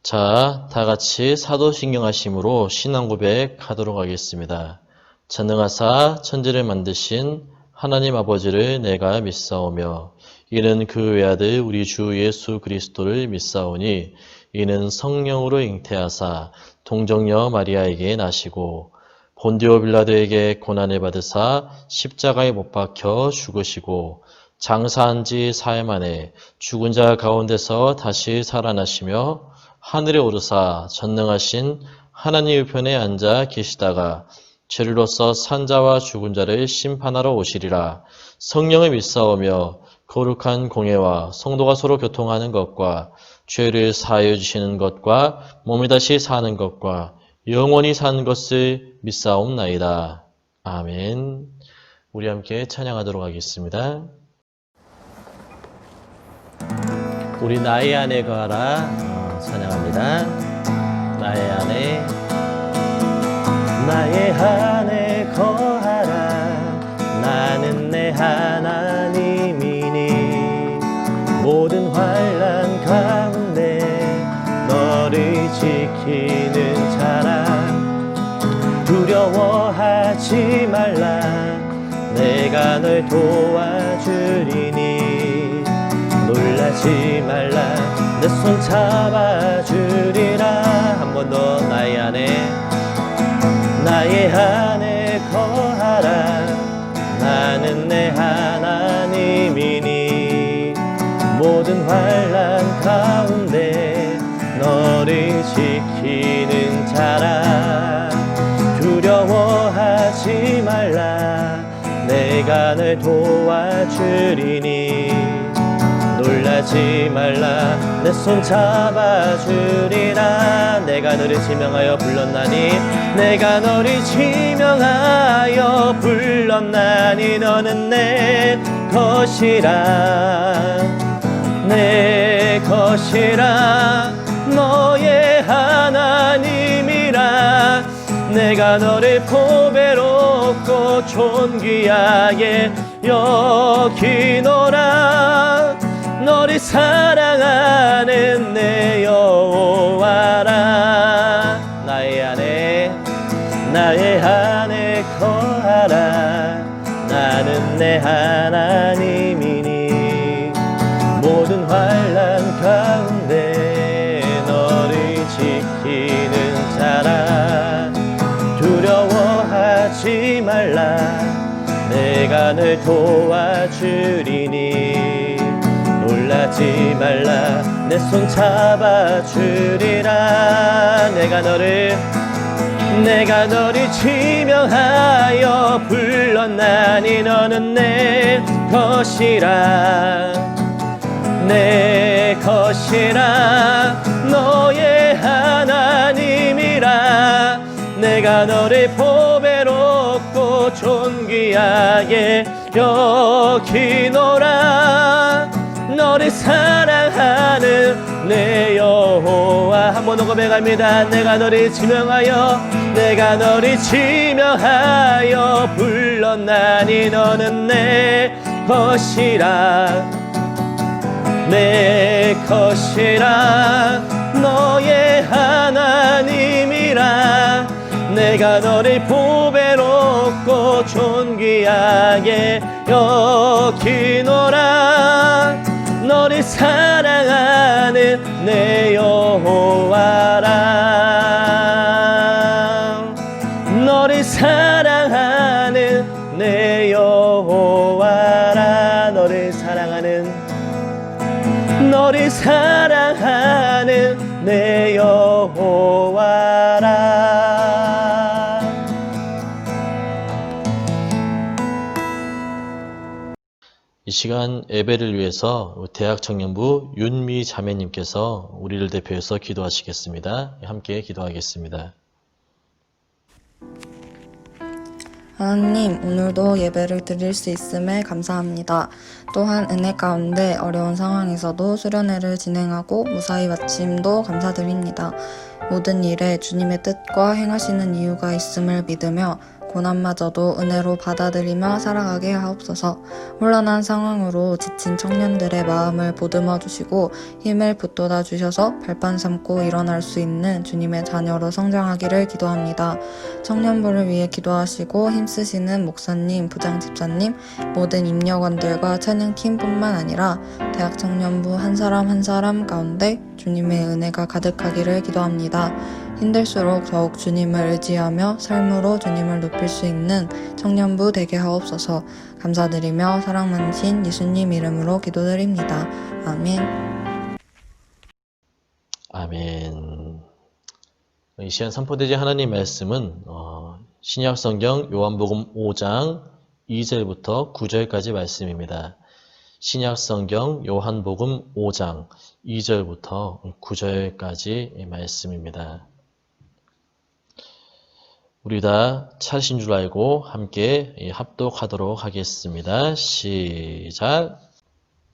자, 다 같이 사도신경하심으로 신앙 고백하도록 하겠습니다. 전능하사 천지를 만드신 하나님 아버지를 내가 믿사오며 이는 그 외아들 우리 주 예수 그리스도를 믿사오니 이는 성령으로 잉태하사 동정녀 마리아에게 나시고 본디오 빌라도에게 고난을 받으사 십자가에 못 박혀 죽으시고 장사한 지 사흘 만에 죽은 자 가운데서 다시 살아나시며 하늘에 오르사 전능하신 하나님 우편에 앉아 계시다가 죄로서 산 자와 죽은 자를 심판하러 오시리라. 성령을 믿사오며 거룩한 공예와 성도가 서로 교통하는 것과 죄를 사하여 주시는 것과 몸이 다시 사는 것과 영원히 사는 것을 믿사옵나이다. 아멘. 우리 함께 찬양하도록 하겠습니다. 우리 나의 안에 거하라 찬양합니다. 나의 안에 거하라. 나는 내 하나님이니 모든 환난 가운데 너를 지키는 자라. 두려워하지 말라. 내가 널 도와주리니 놀라지 말라. 내 손 잡아주리라. 한 번 더 나의 안에 거하라. 나는 내 하나님이니 모든 환난 가운데 너를 지키는 자라. 두려워하지 말라. 내가 널 도와주리니 놀라지 말라. 내 손 잡아주리라. 내가 너를 지명하여 불렀나니 내가 너를 지명하여 불렀나니 너는 내 것이라. 내 것이라. 너의 하나님이라. 내가 너를 보배롭고 존귀하게 여기노라. 너를 사랑하는 내 여호와라. 나의 안에 거하라. 나는 내 하나님이니 모든 환난 가운데 너를 지키는 자라. 두려워하지 말라. 내가 널 도와주리니 놀라지 말라. 내 손 잡아주리라. 내가 너를 지명하여 불렀나니 너는 내 것이라. 내 것이라. 너의 하나님이라. 내가 너를 보배롭고 존귀하게 여기노라. 너를 사랑하는 내 여호와. 한 번 더 고백합니다. 내가 너를 지명하여 불렀나니 너는 내 것이라. 내 것이라. 너의 하나님이라. 내가 너를 보배롭고 존귀하게 여기노라. 너를 사랑하는 내 여호와라. 너를 사랑하는 내 여호와라. 너를 사랑하는 내 여호와라. 이 시간 예배를 위해서 대학 청년부 윤미 자매님께서 우리를 대표해서 기도하시겠습니다. 함께 기도하겠습니다. 하나님, 오늘도 예배를 드릴 수 있음에 감사합니다. 또한 은혜 가운데 어려운 상황에서도 수련회를 진행하고 무사히 마침도 감사드립니다. 모든 일에 주님의 뜻과 행하시는 이유가 있음을 믿으며 고난마저도 은혜로 받아들이며 살아가게 하옵소서. 혼란한 상황으로 지친 청년들의 마음을 보듬어 주시고 힘을 북돋아 주셔서 발판 삼고 일어날 수 있는 주님의 자녀로 성장하기를 기도합니다. 청년부를 위해 기도하시고 힘쓰시는 목사님, 부장 집사님, 모든 임력원들과 찬양팀뿐만 아니라 대학 청년부 한 사람 한 사람 가운데 주님의 은혜가 가득하기를 기도합니다. 힘들수록 더욱 주님을 의지하며 삶으로 주님을 높일 수 있는 청년부 되게 하옵소서. 감사드리며 사랑 많으신 예수님 이름으로 기도드립니다. 아멘. 아멘. 이 시간 선포되지 하나님 말씀은 신약 성경 요한복음 5장 2절부터 9절까지 말씀입니다. 신약 성경 요한복음 5장 2절부터 9절까지 말씀입니다. 우리 다 찾으신 줄 알고 함께 합독하도록 하겠습니다. 시작.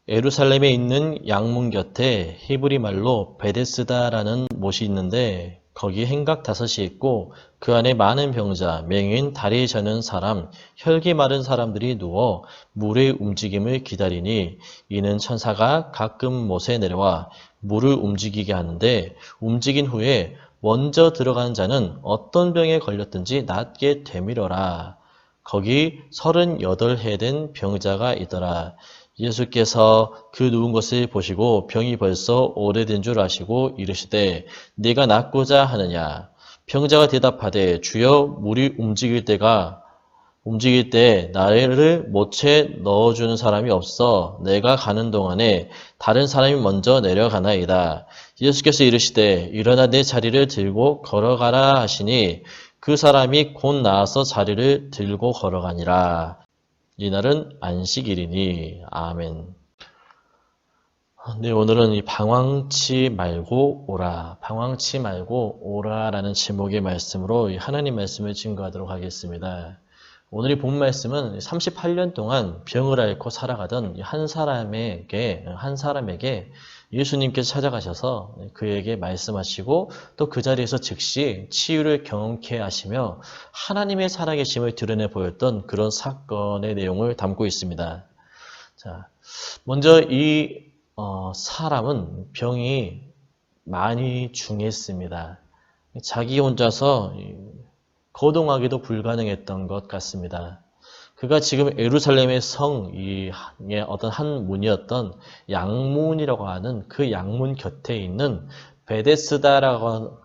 예루살렘에 있는 양문 곁에 히브리 말로 베데스다라는 못이 있는데 거기 행각 5이 있고 그 안에 많은 병자, 맹인, 다리 저는 사람, 혈기 마른 사람들이 누워 물의 움직임을 기다리니 이는 천사가 가끔 못에 내려와 물을 움직이게 하는데 움직인 후에 먼저 들어간 자는 어떤 병에 걸렸든지 낫게 되밀어라. 거기 38해 된 병자가 있더라. 예수께서 그 누운 것을 보시고 병이 벌써 오래된 줄 아시고 이르시되 네가 낫고자 하느냐. 병자가 대답하되 주여 물이 움직일 때 나를 못에 넣어주는 사람이 없어 내가 가는 동안에 다른 사람이 먼저 내려가나이다. 예수께서 이르시되 일어나 내 자리를 들고 걸어가라 하시니 그 사람이 곧 나와서 자리를 들고 걸어가니라. 이날은 안식일이니. 아멘. 네, 오늘은 이 방황치 말고 오라, 방황치 말고 오라라는 제목의 말씀으로 하나님 말씀을 증거하도록 하겠습니다. 오늘 이 본 말씀은 38년 동안 병을 앓고 살아가던 한 사람에게 예수님께서 찾아가셔서 그에게 말씀하시고 또 그 자리에서 즉시 치유를 경험케 하시며 하나님의 살아계심을 드러내 보였던 그런 사건의 내용을 담고 있습니다. 자, 먼저 이 사람은 병이 많이 중했습니다. 자기 혼자서 거동하기도 불가능했던 것 같습니다. 그가 지금 예루살렘의 성의 어떤 한 문이었던 양문이라고 하는 그 양문 곁에 있는 베데스다라고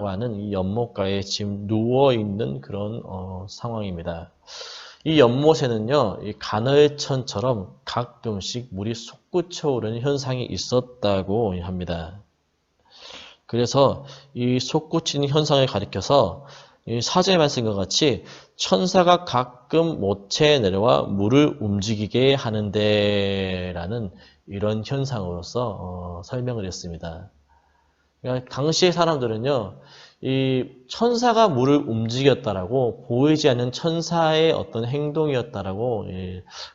하는 이 연못가에 지금 누워 있는 그런 상황입니다. 이 연못에는요, 이 간헐천처럼 가끔씩 물이 솟구쳐 오르는 현상이 있었다고 합니다. 그래서 이 솟구치는 현상을 가리켜서 이 사제의 말씀과 같이 천사가 가끔 못에 내려와 물을 움직이게 하는데 라는 이런 현상으로서 설명을 했습니다. 그러니까 당시의 사람들은요, 이 천사가 물을 움직였다라고 보이지 않는 천사의 어떤 행동이었다라고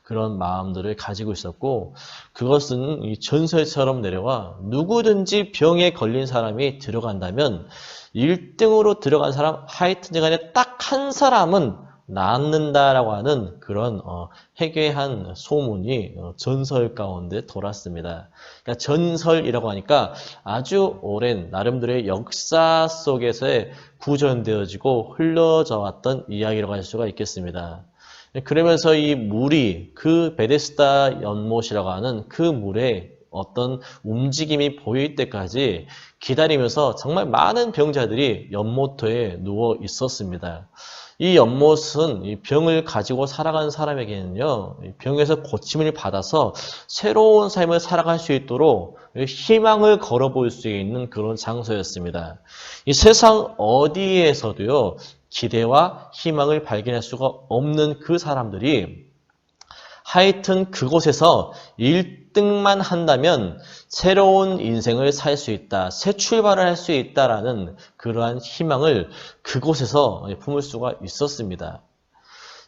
그런 마음들을 가지고 있었고 그것은 이 전설처럼 내려와 누구든지 병에 걸린 사람이 들어간다면 1등으로 들어간 사람 하여튼 간에 딱 한 사람은 낫는다라고 하는 그런 해괴한 소문이 전설 가운데 돌았습니다. 그러니까 전설이라고 하니까 아주 오랜 나름대로의 역사 속에서의 구전되어지고 흘러져 왔던 이야기라고 할 수가 있겠습니다. 그러면서 이 물이 그 베데스다 연못이라고 하는 그 물에 어떤 움직임이 보일 때까지 기다리면서 정말 많은 병자들이 연못터에 누워 있었습니다. 이 연못은 이 병을 가지고 살아가는 사람에게는요, 병에서 고침을 받아서 새로운 삶을 살아갈 수 있도록 희망을 걸어볼 수 있는 그런 장소였습니다. 이 세상 어디에서도요, 기대와 희망을 발견할 수가 없는 그 사람들이 하여튼 그곳에서 1등만 한다면 새로운 인생을 살 수 있다, 새 출발을 할 수 있다라는 그러한 희망을 그곳에서 품을 수가 있었습니다.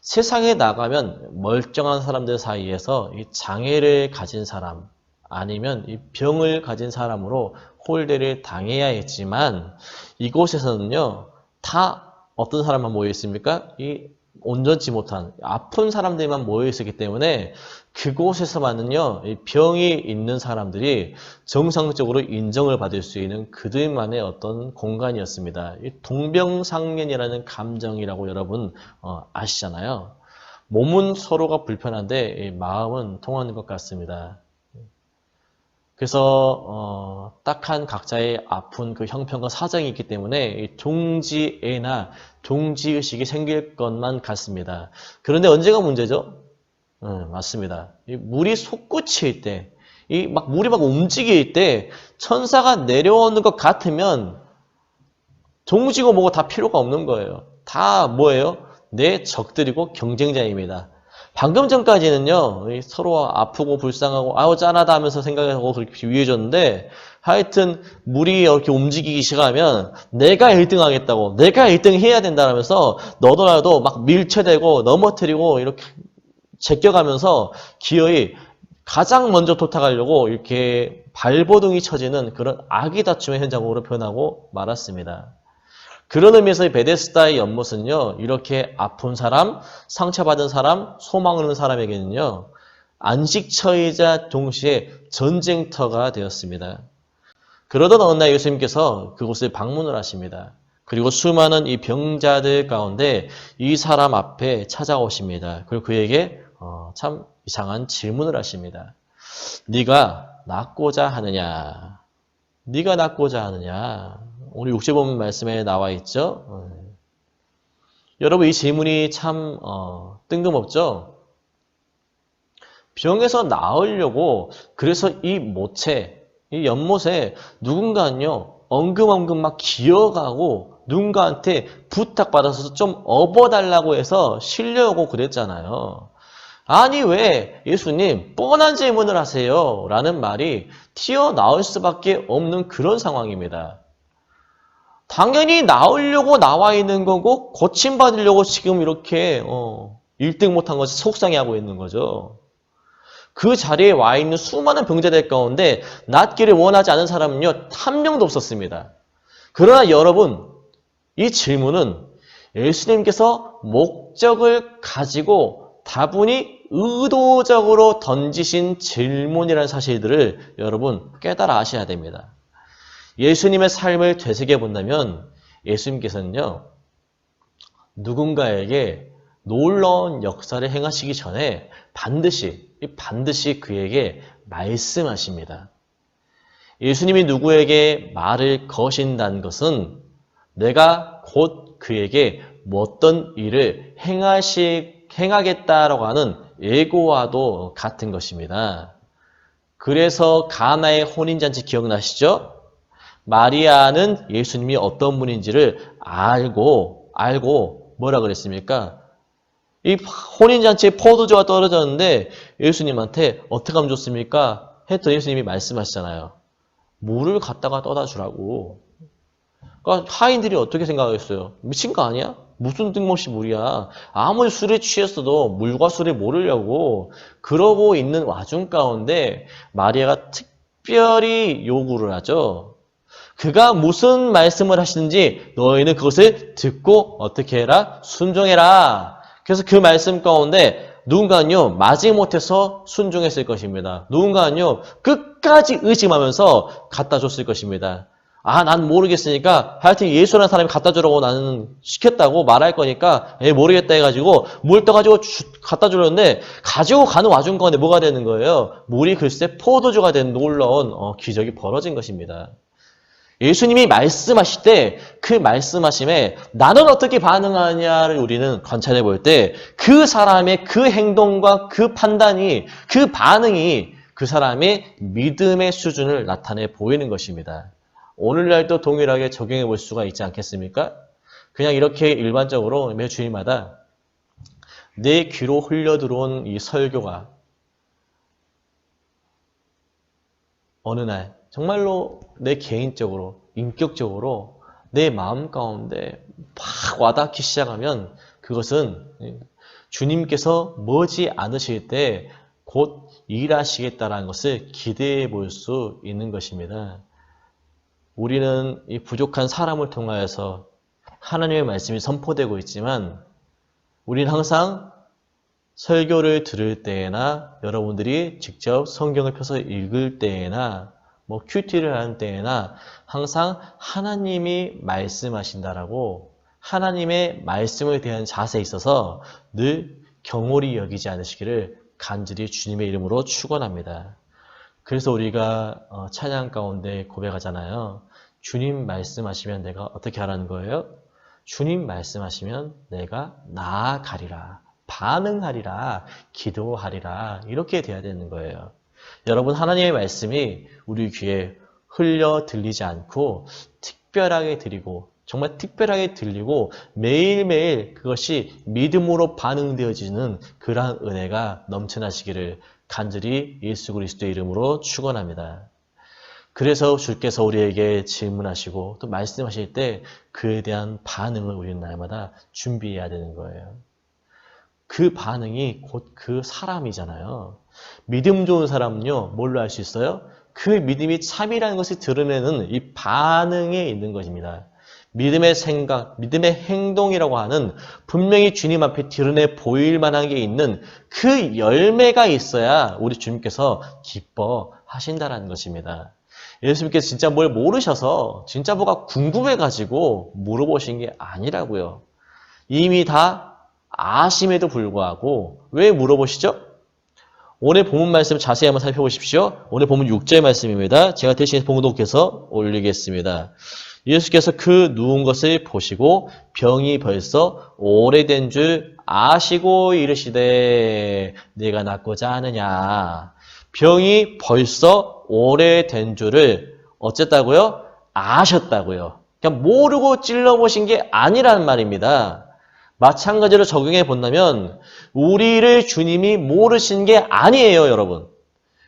세상에 나가면 멀쩡한 사람들 사이에서 이 장애를 가진 사람 아니면 이 병을 가진 사람으로 홀대를 당해야 했지만 이곳에서는요, 다 어떤 사람만 모여 있습니까? 이 온전치 못한 아픈 사람들만 모여 있었기 때문에 그곳에서만은요, 이 병이 있는 사람들이 정상적으로 인정을 받을 수 있는 그들만의 어떤 공간이었습니다. 이 동병상련이라는 감정이라고 여러분 아시잖아요. 몸은 서로가 불편한데 이 마음은 통하는 것 같습니다. 그래서 딱한 각자의 아픈 그 형편과 사정이 있기 때문에 동지애나 동지의식이 생길 것만 같습니다. 그런데 언제가 문제죠? 맞습니다. 이 물이 솟구칠 때, 물이 막 움직일 때 천사가 내려오는 것 같으면 동지고 뭐고 다 필요가 없는 거예요. 다 뭐예요? 내 적들이고 경쟁자입니다. 방금 전까지는요, 서로 아프고 불쌍하고, 아우, 짠하다 하면서 생각하고 그렇게 비유해줬는데, 하여튼, 물이 이렇게 움직이기 시작하면, 내가 1등 하겠다고, 내가 1등 해야 된다면서, 너더라도 막 밀쳐대고, 넘어뜨리고, 이렇게 제껴가면서, 기어이 가장 먼저 도착하려고 이렇게 발버둥이 쳐지는 그런 악의 다툼의 현장으로 변하고 말았습니다. 그런 의미에서 베데스다의 연못은요, 이렇게 아픈 사람, 상처받은 사람, 소망을 얻는 사람에게는요, 안식처이자 동시에 전쟁터가 되었습니다. 그러던 어느 날 예수님께서 그곳에 방문을 하십니다. 그리고 수많은 이 병자들 가운데 이 사람 앞에 찾아오십니다. 그리고 그에게 참 이상한 질문을 하십니다. 네가 낫고자 하느냐? 네가 낫고자 하느냐? 우리 육체본 말씀에 나와 있죠. 여러분 이 질문이 참 뜬금없죠. 병에서 나으려고 그래서 이 모체, 이 연못에 누군가는요 엉금엉금 막 기어가고 누군가한테 부탁받아서 좀 업어달라고 해서 실려오고 그랬잖아요. 아니 왜 예수님 뻔한 질문을 하세요? 라는 말이 튀어나올 수밖에 없는 그런 상황입니다. 당연히 나으려고 나와 있는 거고 고침받으려고 지금 이렇게 1등 못한 것을 속상해하고 있는 거죠. 그 자리에 와 있는 수많은 병자들 가운데 낫기를 원하지 않은 사람은요 한 명도 없었습니다. 그러나 여러분 이 질문은 예수님께서 목적을 가지고 다분히 의도적으로 던지신 질문이라는 사실들을 여러분 깨달아 아셔야 됩니다. 예수님의 삶을 되새겨 본다면 예수님께서는요, 누군가에게 놀라운 역사를 행하시기 전에 반드시 그에게 말씀하십니다. 예수님이 누구에게 말을 거신다는 것은 내가 곧 그에게 어떤 일을 행하겠다라고 하는 예고와도 같은 것입니다. 그래서 가나의 혼인잔치 기억나시죠? 마리아는 예수님이 어떤 분인지를 알고 뭐라 그랬습니까? 이 혼인잔치에 포도주가 떨어졌는데 예수님한테 어떻게 하면 좋습니까? 했더니 예수님이 말씀하시잖아요. 물을 갖다가 떠다 주라고. 그러니까 하인들이 어떻게 생각하겠어요? 미친 거 아니야? 무슨 뜬금없이 물이야. 아무리 술에 취했어도 물과 술을 모르려고 그러고 있는 와중 가운데 마리아가 특별히 요구를 하죠. 그가 무슨 말씀을 하시는지 너희는 그것을 듣고 어떻게 해라? 순종해라. 그래서 그 말씀 가운데 누군가는요 마지못해서 순종했을 것입니다. 누군가는요 끝까지 의심하면서 갖다 줬을 것입니다. 난 모르겠으니까 하여튼 예수라는 사람이 갖다 주라고 나는 시켰다고 말할 거니까 모르겠다 해가지고 물 떠가지고 갖다 주려는데 가지고 가는 와중 가운데 뭐가 되는 거예요? 물이 글쎄 포도주가 된 놀라운 기적이 벌어진 것입니다. 예수님이 말씀하실 때 그 말씀하심에 나는 어떻게 반응하냐를 우리는 관찰해 볼 때 그 사람의 그 행동과 그 판단이 그 반응이 그 사람의 믿음의 수준을 나타내 보이는 것입니다. 오늘날도 동일하게 적용해 볼 수가 있지 않겠습니까? 그냥 이렇게 일반적으로 매 주일마다 내 귀로 흘려 들어온 이 설교가 어느 날 정말로 내 개인적으로, 인격적으로 내 마음 가운데 막 와닿기 시작하면 그것은 주님께서 머지 않으실 때 곧 일하시겠다는 것을 기대해 볼 수 있는 것입니다. 우리는 이 부족한 사람을 통하여서 하나님의 말씀이 선포되고 있지만 우리는 항상 설교를 들을 때나 여러분들이 직접 성경을 펴서 읽을 때나 뭐 큐티를 하는 때나 항상 하나님이 말씀하신다라고 하나님의 말씀에 대한 자세에 있어서 늘 경홀히 여기지 않으시기를 간절히 주님의 이름으로 축원합니다. 그래서 우리가 찬양 가운데 고백하잖아요. 주님 말씀하시면 내가 어떻게 하라는 거예요? 주님 말씀하시면 내가 나아가리라, 반응하리라, 기도하리라 이렇게 돼야 되는 거예요. 여러분 하나님의 말씀이 우리 귀에 흘려 들리지 않고 특별하게 드리고 정말 특별하게 들리고 매일매일 그것이 믿음으로 반응되어지는 그러한 은혜가 넘쳐나시기를 간절히 예수 그리스도의 이름으로 축원합니다. 그래서 주께서 우리에게 질문하시고 또 말씀하실 때 그에 대한 반응을 우리는 날마다 준비해야 되는 거예요. 그 반응이 곧 그 사람이잖아요. 믿음 좋은 사람은요, 뭘로 알 수 있어요? 그 믿음이 참이라는 것을 드러내는 이 반응에 있는 것입니다. 믿음의 생각, 믿음의 행동이라고 하는 분명히 주님 앞에 드러내 보일 만한 게 있는 그 열매가 있어야 우리 주님께서 기뻐하신다는 것입니다. 예수님께서 진짜 뭘 모르셔서 진짜 뭐가 궁금해가지고 물어보신 게 아니라고요. 이미 다 아심에도 불구하고 왜 물어보시죠? 오늘 본문 말씀 자세히 한번 살펴보십시오. 오늘 본문 6절 말씀입니다. 제가 대신 봉독해서 올리겠습니다. 예수께서 그 누운 것을 보시고 병이 벌써 오래된 줄 아시고 이르시되 네가 낫고자 하느냐. 병이 벌써 오래된 줄을 어쨌다고요? 아셨다고요. 그냥 모르고 찔러보신 게 아니라는 말입니다. 마찬가지로 적용해 본다면 우리를 주님이 모르신 게 아니에요, 여러분.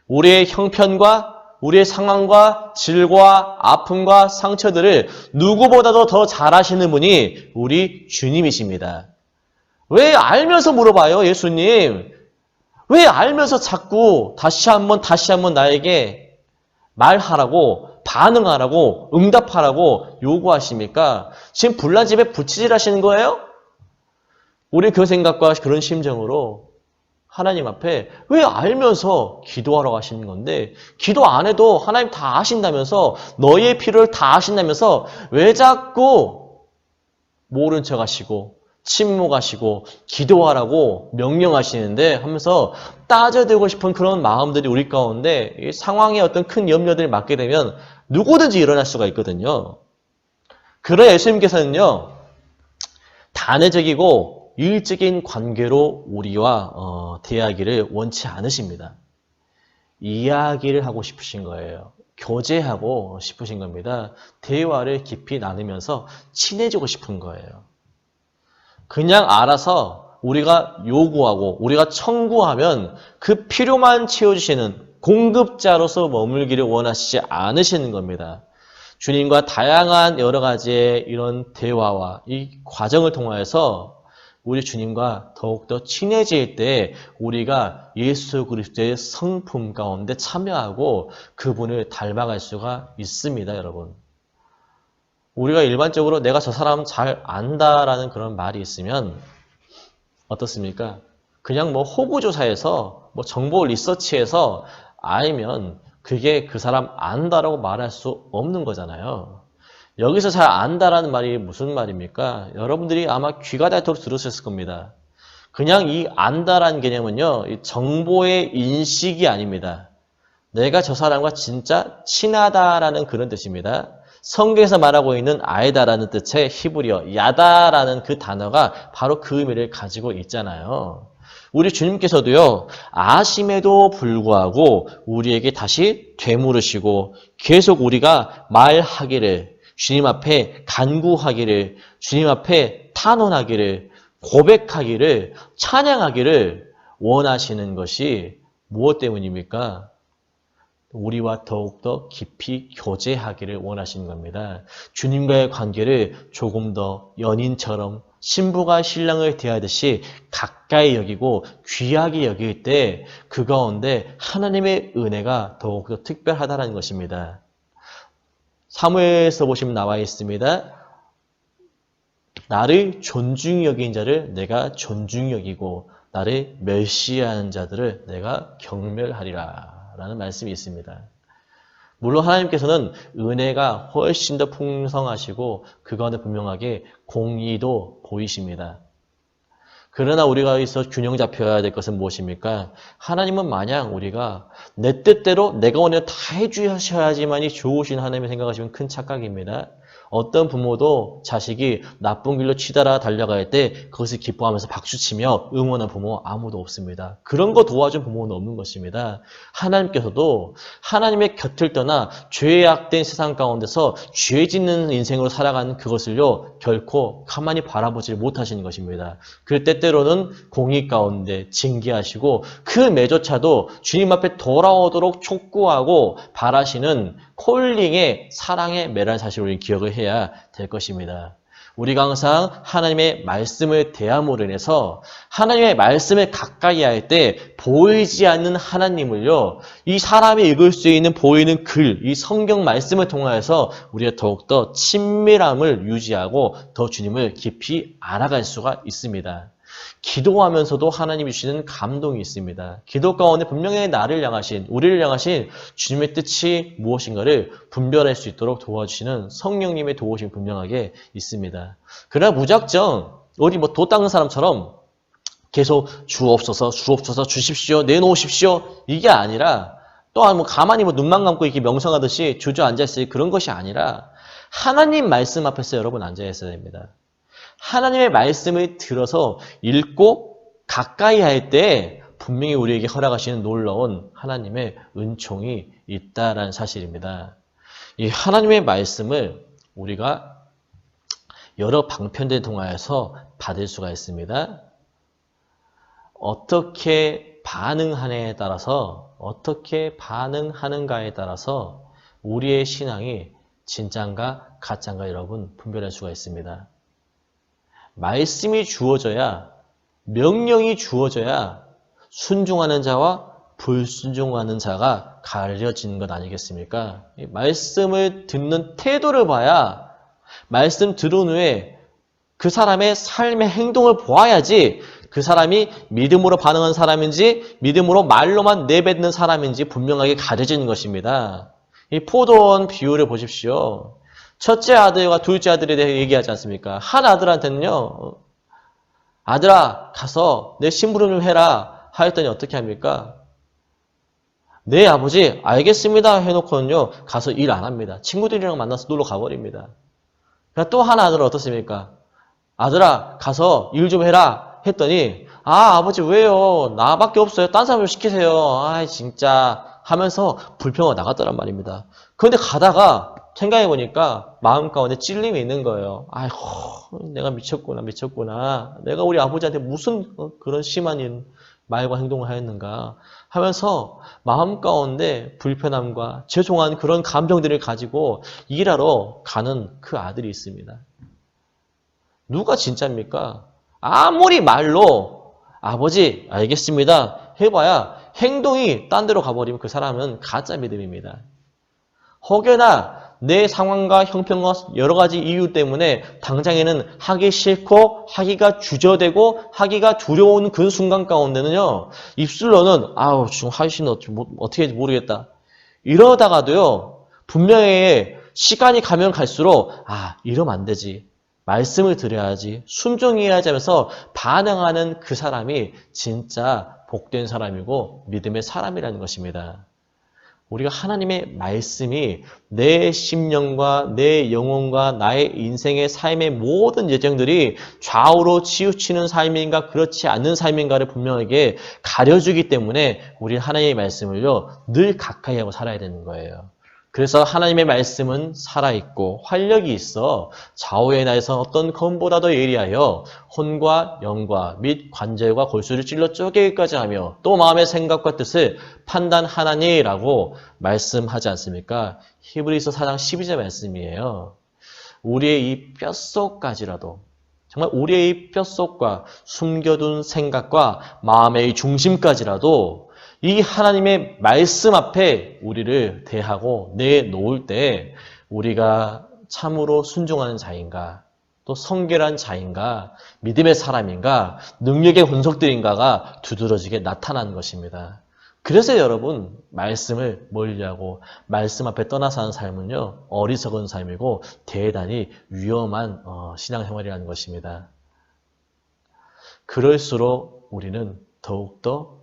우리의 형편과 우리의 상황과 질과 아픔과 상처들을 누구보다도 더 잘 아시는 분이 우리 주님이십니다. 왜 알면서 물어봐요, 예수님? 왜 알면서 자꾸 다시 한번 나에게 말하라고, 반응하라고, 응답하라고 요구하십니까? 지금 불난 집에 부치질 하시는 거예요? 우리 그 생각과 그런 심정으로 하나님 앞에 왜 알면서 기도하라고 하시는 건데 기도 안 해도 하나님 다 아신다면서 너희의 필요를 다 아신다면서 왜 자꾸 모른 척 하시고 침묵하시고 기도하라고 명령하시는데 하면서 따져대고 싶은 그런 마음들이 우리 가운데 이 상황에 어떤 큰 염려들을 맡게 되면 누구든지 일어날 수가 있거든요. 그러나 예수님께서는요. 단회적이고 일적인 관계로 우리와 대하기를 원치 않으십니다. 이야기를 하고 싶으신 거예요. 교제하고 싶으신 겁니다. 대화를 깊이 나누면서 친해지고 싶은 거예요. 그냥 알아서 우리가 요구하고 우리가 청구하면 그 필요만 채워주시는 공급자로서 머물기를 원하시지 않으시는 겁니다. 주님과 다양한 여러 가지의 이런 대화와 이 과정을 통하여서 우리 주님과 더욱더 친해질 때 우리가 예수 그리스도의 성품 가운데 참여하고 그분을 닮아갈 수가 있습니다, 여러분. 우리가 일반적으로 내가 저 사람 잘 안다라는 그런 말이 있으면 어떻습니까? 그냥 뭐 호구조사에서 뭐 정보 리서치에서 알면 그게 그 사람 안다라고 말할 수 없는 거잖아요. 여기서 잘 안다라는 말이 무슨 말입니까? 여러분들이 아마 귀가 닳도록 들으셨을 겁니다. 그냥 이 안다라는 개념은요, 이 정보의 인식이 아닙니다. 내가 저 사람과 진짜 친하다라는 그런 뜻입니다. 성경에서 말하고 있는 알다라는 뜻의 히브리어, 야다라는 그 단어가 바로 그 의미를 가지고 있잖아요. 우리 주님께서도요, 아심에도 불구하고 우리에게 다시 되물으시고 계속 우리가 말하기를, 주님 앞에 간구하기를, 주님 앞에 탄원하기를, 고백하기를, 찬양하기를 원하시는 것이 무엇 때문입니까? 우리와 더욱더 깊이 교제하기를 원하시는 겁니다. 주님과의 관계를 조금 더 연인처럼 신부가 신랑을 대하듯이 가까이 여기고 귀하게 여길 때 그 가운데 하나님의 은혜가 더욱더 특별하다는 것입니다. 사무엘서 보시면 나와 있습니다. 나를 존중히 여긴 자를 내가 존중히 여기고 나를 멸시하는 자들을 내가 경멸하리라 라는 말씀이 있습니다. 물론 하나님께서는 은혜가 훨씬 더 풍성하시고 그 가운데 분명하게 공의도 보이십니다. 그러나 우리가 여기서 균형 잡혀야 될 것은 무엇입니까? 하나님은 마냥 우리가 내 뜻대로 내가 원하는 다 해주셔야지만이 좋으신 하나님을 생각하시면 큰 착각입니다. 어떤 부모도 자식이 나쁜 길로 치달아 달려갈 때 그것을 기뻐하면서 박수치며 응원한 부모 아무도 없습니다. 그런 거 도와준 부모는 없는 것입니다. 하나님께서도 하나님의 곁을 떠나 죄악된 세상 가운데서 죄 짓는 인생으로 살아가는 그것을요 결코 가만히 바라보지 못하시는 것입니다. 그 때때로는 공의 가운데 징계하시고 그 매조차도 주님 앞에 돌아오도록 촉구하고 바라시는 콜링의 사랑의 매란 사실을 우리는 기억을 해야 될 것입니다. 우리가 항상 하나님의 말씀을 대함으로 인해서 하나님의 말씀을 가까이 할 때 보이지 않는 하나님을요, 이 사람이 읽을 수 있는 보이는 글, 이 성경 말씀을 통하여서 우리가 더욱더 친밀함을 유지하고 더 주님을 깊이 알아갈 수가 있습니다. 기도하면서도 하나님이 주시는 감동이 있습니다. 기도 가운데 분명히 나를 향하신, 우리를 향하신 주님의 뜻이 무엇인가를 분별할 수 있도록 도와주시는 성령님의 도우심이 분명하게 있습니다. 그러나 무작정 어디 도 닦는 사람처럼 계속 주옵소서, 주옵소서, 주십시오, 내놓으십시오 이게 아니라 또한 가만히 눈만 감고 이렇게 명상하듯이 주저앉아있을 그런 것이 아니라 하나님 말씀 앞에서 여러분 앉아있어야 됩니다. 하나님의 말씀을 들어서 읽고 가까이 할 때 분명히 우리에게 허락하시는 놀라운 하나님의 은총이 있다라는 사실입니다. 이 하나님의 말씀을 우리가 여러 방편들을 통하여서 받을 수가 있습니다. 어떻게 반응하느냐에 따라서, 어떻게 반응하는가에 따라서 우리의 신앙이 진짠가 가짠가 여러분 분별할 수가 있습니다. 말씀이 주어져야, 명령이 주어져야 순종하는 자와 불순종하는 자가 가려지는 것 아니겠습니까? 말씀을 듣는 태도를 봐야 말씀 들은 후에 그 사람의 삶의 행동을 보아야지 그 사람이 믿음으로 반응한 사람인지 믿음으로 말로만 내뱉는 사람인지 분명하게 가려지는 것입니다. 이 포도원 비유를 보십시오. 첫째 아들과 둘째 아들에 대해 얘기하지 않습니까? 한 아들한테는요, 아들아 가서 내 심부름 좀 해라 하였더니 어떻게 합니까? 네 아버지 알겠습니다 해놓고는요 가서 일 안 합니다. 친구들이랑 만나서 놀러 가버립니다. 또 한 아들은 어떻습니까? 아들아 가서 일 좀 해라 했더니 아버지 왜요? 나밖에 없어요. 딴 사람 좀 시키세요. 진짜 하면서 불평하고 나갔더란 말입니다. 그런데 가다가 생각해보니까 마음 가운데 찔림이 있는 거예요. 내가 미쳤구나. 내가 우리 아버지한테 무슨 그런 심한 말과 행동을 하였는가 하면서 마음 가운데 불편함과 죄송한 그런 감정들을 가지고 일하러 가는 그 아들이 있습니다. 누가 진짜입니까? 아무리 말로 아버지 알겠습니다 해봐야 행동이 딴 데로 가버리면 그 사람은 가짜 믿음입니다. 혹여나 내 상황과 형편과 여러 가지 이유 때문에 당장에는 하기 싫고 하기가 주저되고 하기가 두려운 그 순간 가운데는요. 입술로는 지금 하시는 어떻게 할지 모르겠다. 이러다가도요. 분명히 시간이 가면 갈수록 이러면 안 되지. 말씀을 드려야지. 순종해야지 하면서 반응하는 그 사람이 진짜 복된 사람이고 믿음의 사람이라는 것입니다. 우리가 하나님의 말씀이 내 심령과 내 영혼과 나의 인생의 삶의 모든 예정들이 좌우로 치우치는 삶인가 그렇지 않는 삶인가를 분명하게 가려주기 때문에 우리 하나님의 말씀을요 늘 가까이 하고 살아야 되는 거예요. 그래서 하나님의 말씀은 살아있고 활력이 있어 좌우의 나에서 어떤 검보다 더 예리하여 혼과 영과 및 관절과 골수를 찔러 쪼개기까지 하며 또 마음의 생각과 뜻을 판단하나니라고 말씀하지 않습니까? 히브리서 4장 12절 말씀이에요. 우리의 이 뼛속까지라도 정말 우리의 이 뼛속과 숨겨둔 생각과 마음의 이 중심까지라도 이 하나님의 말씀 앞에 우리를 대하고 내놓을 때 우리가 참으로 순종하는 자인가? 또 성결한 자인가, 믿음의 사람인가, 능력의 혼속들인가가 두드러지게 나타난 것입니다. 그래서 여러분 말씀을 멀리하고 말씀 앞에 떠나 사는 삶은요 어리석은 삶이고 대단히 위험한 신앙생활이라는 것입니다. 그럴수록 우리는 더욱더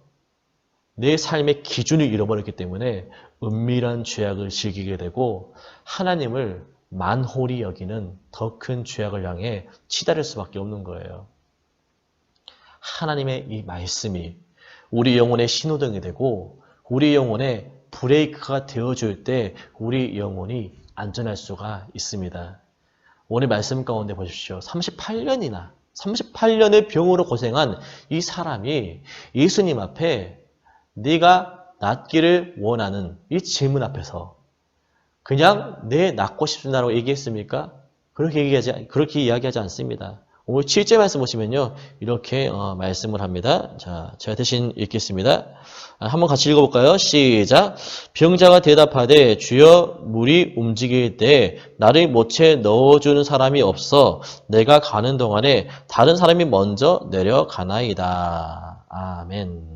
내 삶의 기준을 잃어버렸기 때문에 은밀한 죄악을 즐기게 되고 하나님을 만홀히 여기는 더 큰 죄악을 향해 치달을 수밖에 없는 거예요. 하나님의 이 말씀이 우리 영혼의 신호등이 되고 우리 영혼의 브레이크가 되어줄 때 우리 영혼이 안전할 수가 있습니다. 오늘 말씀 가운데 보십시오. 38년의 병으로 고생한 이 사람이 예수님 앞에 네가 낫기를 원하는 이 질문 앞에서 그냥 내 낫고 싶습니다라고 얘기했습니까? 그렇게 이야기하지 않습니다. 오늘 7절 말씀 보시면요. 이렇게 말씀을 합니다. 자, 제가 대신 읽겠습니다. 한번 같이 읽어볼까요? 시작. 병자가 대답하되 주여 물이 움직일 때 나를 못에 넣어주는 사람이 없어 내가 가는 동안에 다른 사람이 먼저 내려가나이다. 아멘.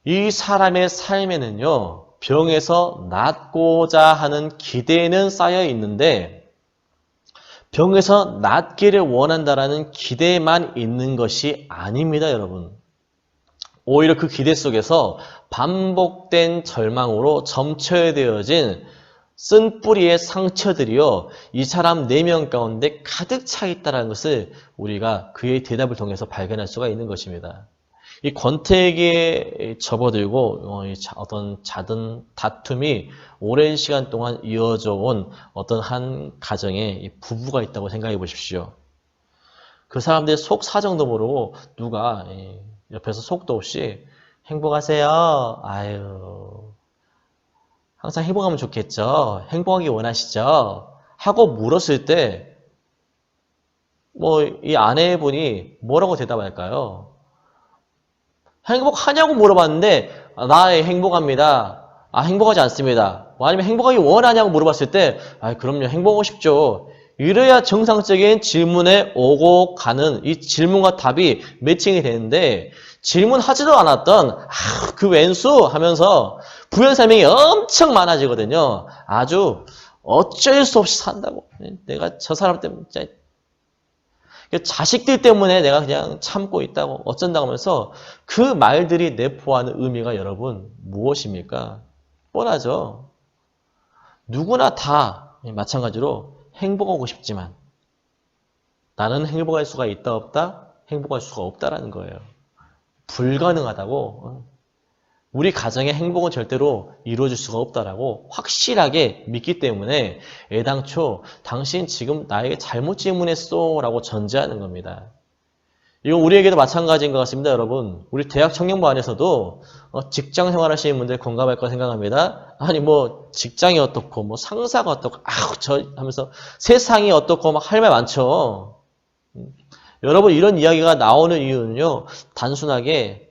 이 사람의 삶에는요. 병에서 낫고자 하는 기대는 쌓여 있는데 병에서 낫기를 원한다라는 기대만 있는 것이 아닙니다, 여러분. 오히려 그 기대 속에서 반복된 절망으로 점철되어진 쓴뿌리의 상처들이요. 이 사람 4명 가운데 가득 차 있다는 것을 우리가 그의 대답을 통해서 발견할 수가 있는 것입니다. 이 권태기에 접어들고 어떤 잦은 다툼이 오랜 시간 동안 이어져 온 어떤 한 가정에 부부가 있다고 생각해 보십시오. 그 사람들의 속 사정도 모르고 누가 옆에서 속도 없이 행복하세요. 아유, 항상 행복하면 좋겠죠. 행복하기 원하시죠. 하고 물었을 때 이 아내분이 뭐라고 대답할까요? 행복하냐고 물어봤는데 나 행복합니다. 행복하지 않습니다. 아니면 행복하기 원하냐고 물어봤을 때 그럼요. 행복하고 싶죠. 이래야 정상적인 질문에 오고 가는 이 질문과 답이 매칭이 되는데 질문하지도 않았던 그 왼수 하면서 부연 설명이 엄청 많아지거든요. 아주 어쩔 수 없이 산다고. 내가 저 사람 때문에 진짜 자식들 때문에 내가 그냥 참고 있다고 어쩐다고 하면서 그 말들이 내포하는 의미가 여러분 무엇입니까? 뻔하죠. 누구나 다 마찬가지로 행복하고 싶지만 나는 행복할 수가 있다 없다? 행복할 수가 없다라는 거예요. 불가능하다고. 우리 가정의 행복은 절대로 이루어질 수가 없다라고 확실하게 믿기 때문에 애당초 당신 지금 나에게 잘못 질문했어 라고 전제하는 겁니다. 이건 우리에게도 마찬가지인 것 같습니다, 여러분. 우리 대학 청년부 안에서도 직장 생활하시는 분들 공감할 거 생각합니다. 아니 직장이 어떻고 상사가 어떻고 저 하면서 세상이 어떻고 할 말 많죠. 여러분 이런 이야기가 나오는 이유는요. 단순하게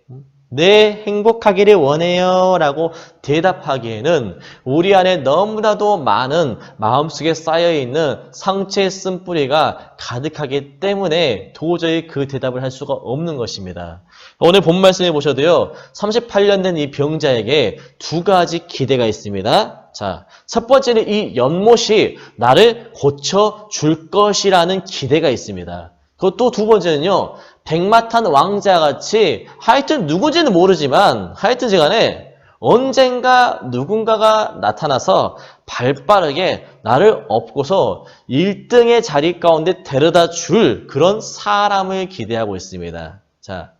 네, 행복하기를 원해요 라고 대답하기에는 우리 안에 너무나도 많은 마음속에 쌓여있는 상처의 쓴뿌리가 가득하기 때문에 도저히 그 대답을 할 수가 없는 것입니다. 오늘 본 말씀해 보셔도요. 38년 된 이 병자에게 2가지 기대가 있습니다. 자, 첫 번째는 이 연못이 나를 고쳐줄 것이라는 기대가 있습니다. 그것도 2번째는요. 백마탄 왕자같이 하여튼 누군지는 모르지만 하여튼 간에 언젠가 누군가가 나타나서 발빠르게 나를 업고서 1등의 자리 가운데 데려다 줄 그런 사람을 기대하고 있습니다. 자,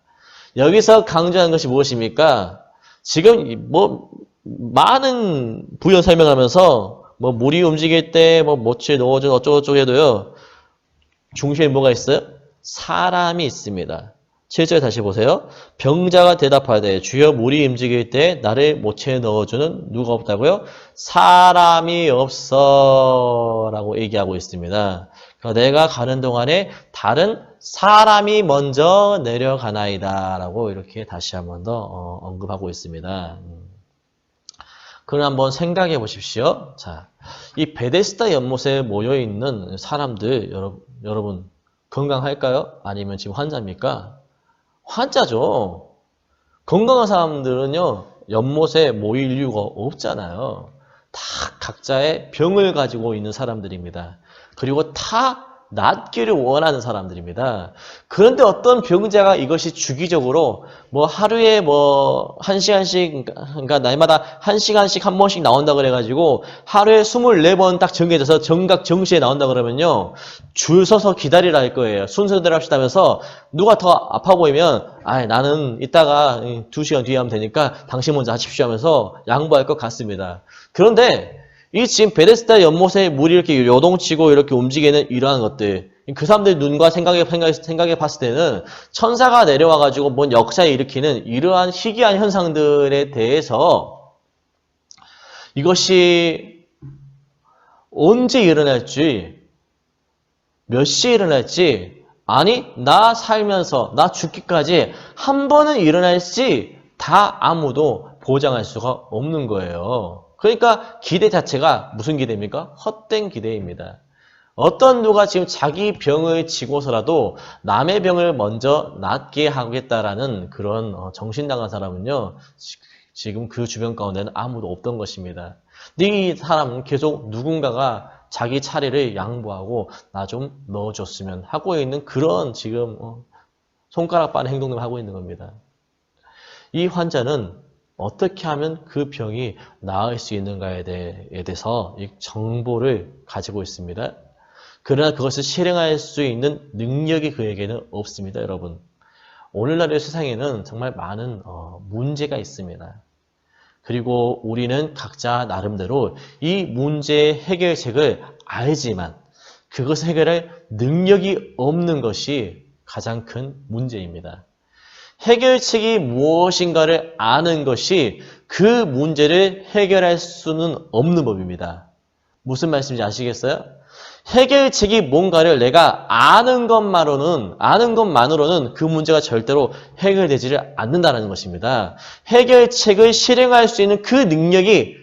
여기서 강조하는 것이 무엇입니까? 지금 많은 부연 설명하면서 물이 움직일 때 못을 넣어준 어쩌고저쩌고 해도요. 중심에 뭐가 있어요? 사람이 있습니다. 7절 다시 보세요. 병자가 대답하되 주여 물이 움직일 때 나를 못에 넣어주는 누가 없다고요? 사람이 없어 라고 얘기하고 있습니다. 그러니까 내가 가는 동안에 다른 사람이 먼저 내려가나이다 라고 이렇게 다시 한 번 더 언급하고 있습니다. 그럼 한번 생각해 보십시오. 자, 이 베데스다 연못에 모여 있는 사람들 여러분 건강할까요? 아니면 지금 환자입니까? 환자죠. 건강한 사람들은요 연못에 모일 이유가 없잖아요. 다 각자의 병을 가지고 있는 사람들입니다. 그리고 다 낫기를 원하는 사람들입니다. 그런데 어떤 병자가 이것이 주기적으로 뭐 하루에 뭐 1시간씩 그러니까 날마다 1시간씩 한 번씩 나온다 그래가지고 하루에 24번 딱 정해져서 정각 정시에 나온다 그러면요 줄 서서 기다리라 할 거예요. 순서대로 합시다면서 누가 더 아파 보이면 나는 이따가 2시간 뒤에 하면 되니까 당신 먼저 하십시오 하면서 양보할 것 같습니다. 그런데 이 지금 베데스다 연못에 물이 이렇게 요동치고 이렇게 움직이는 이러한 것들, 그 사람들 눈과 생각에 봤을 때는 천사가 내려와가지고 뭔 역사에 일으키는 이러한 희귀한 현상들에 대해서 이것이 언제 일어날지, 몇 시에 일어날지, 아니 나 살면서 나 죽기까지 한 번은 일어날지 다 아무도 보장할 수가 없는 거예요. 그러니까 기대 자체가 무슨 기대입니까? 헛된 기대입니다. 어떤 누가 지금 자기 병을 지고서라도 남의 병을 먼저 낫게 하겠다라는 그런 정신나간 사람은요. 지금 그 주변 가운데는 아무도 없던 것입니다. 이 사람은 계속 누군가가 자기 차례를 양보하고 나 좀 넣어줬으면 하고 있는 그런 지금 손가락 빠른 행동을 하고 있는 겁니다. 이 환자는 어떻게 하면 그 병이 나을 수 있는가에 대해서 이 정보를 가지고 있습니다. 그러나 그것을 실행할 수 있는 능력이 그에게는 없습니다, 여러분. 오늘날의 세상에는 정말 많은 문제가 있습니다. 그리고 우리는 각자 나름대로 이 문제의 해결책을 알지만 그것을 해결할 능력이 없는 것이 가장 큰 문제입니다. 해결책이 무엇인가를 아는 것이 그 문제를 해결할 수는 없는 법입니다. 무슨 말씀인지 아시겠어요? 해결책이 뭔가를 내가 아는 것만으로는 그 문제가 절대로 해결되지를 않는다는 것입니다. 해결책을 실행할 수 있는 그 능력이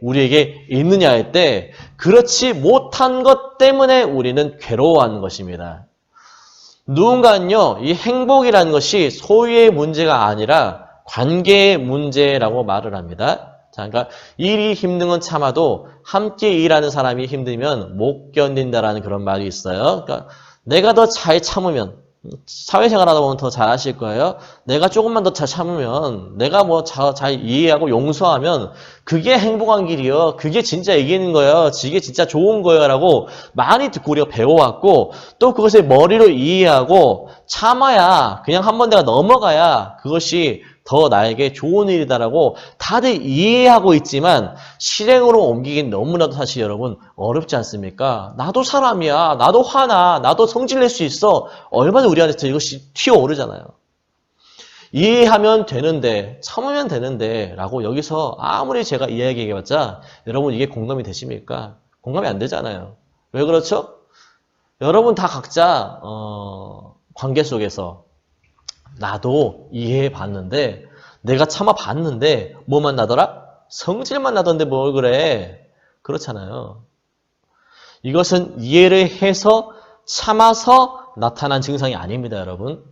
우리에게 있느냐 할 때 그렇지 못한 것 때문에 우리는 괴로워하는 것입니다. 누군가는요, 이 행복이라는 것이 소유의 문제가 아니라 관계의 문제라고 말을 합니다. 자, 그러니까 일이 힘든 건 참아도 함께 일하는 사람이 힘들면 못 견딘다라는 그런 말이 있어요. 그러니까 내가 더 잘 참으면 사회생활 하다 보면 더 잘 아실 거예요. 내가 조금만 더 잘 참으면 내가 뭐 잘 이해하고 용서하면 그게 행복한 길이요. 그게 진짜 이기는 거예요. 이게 진짜 좋은 거예요. 라고 많이 듣고 우리가 배워왔고 또 그것을 머리로 이해하고 참아야 그냥 한 번 내가 넘어가야 그것이 더 나에게 좋은 일이다라고 다들 이해하고 있지만 실행으로 옮기긴 너무나도 사실 여러분 어렵지 않습니까? 나도 사람이야. 나도 화나. 나도 성질낼 수 있어. 얼마나 우리한테 이것이 튀어오르잖아요. 이해하면 되는데 참으면 되는데 라고 여기서 아무리 제가 이야기 해봤자 여러분 이게 공감이 되십니까? 공감이 안 되잖아요. 왜 그렇죠? 여러분 다 각자 관계 속에서 나도 이해해봤는데 내가 참아봤는데 뭐만 나더라? 성질만 나던데 뭘 그래? 그렇잖아요. 이것은 이해를 해서 참아서 나타난 증상이 아닙니다, 여러분.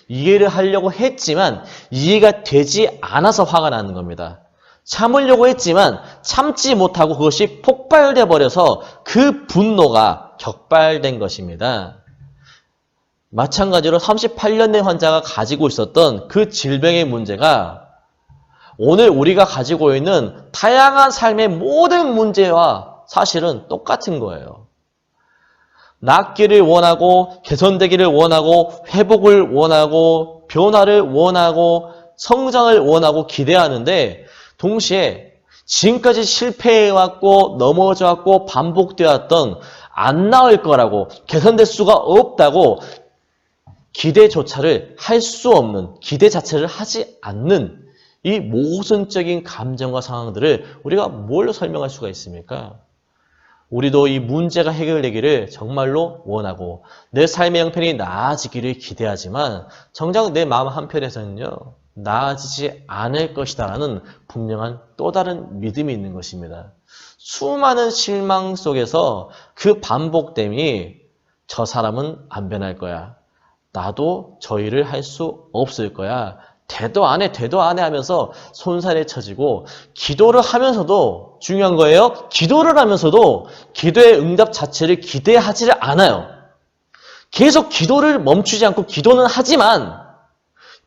이해를 하려고 했지만 이해가 되지 않아서 화가 나는 겁니다. 참으려고 했지만 참지 못하고 그것이 폭발돼 버려서 그 분노가 격발된 것입니다. 마찬가지로 38년 된 환자가 가지고 있었던 그 질병의 문제가 오늘 우리가 가지고 있는 다양한 삶의 모든 문제와 사실은 똑같은 거예요. 낫기를 원하고 개선되기를 원하고 회복을 원하고 변화를 원하고 성장을 원하고 기대하는데 동시에 지금까지 실패해왔고 넘어져왔고 반복되었던 안 나을 거라고 개선될 수가 없다고 기대조차를 할 수 없는 기대 자체를 하지 않는 이 모순적인 감정과 상황들을 우리가 뭘로 설명할 수가 있습니까? 우리도 이 문제가 해결되기를 정말로 원하고 내 삶의 형편이 나아지기를 기대하지만 정작 내 마음 한편에서는요. 나아지지 않을 것이다라는 분명한 또 다른 믿음이 있는 것입니다. 수많은 실망 속에서 그 반복됨이 저 사람은 안 변할 거야. 나도 저 일을 할 수 없을 거야. 되도 안 해 하면서 손살에 쳐지고 기도를 하면서도 중요한 거예요. 기도를 하면서도 기도의 응답 자체를 기대하지를 않아요. 계속 기도를 멈추지 않고 기도는 하지만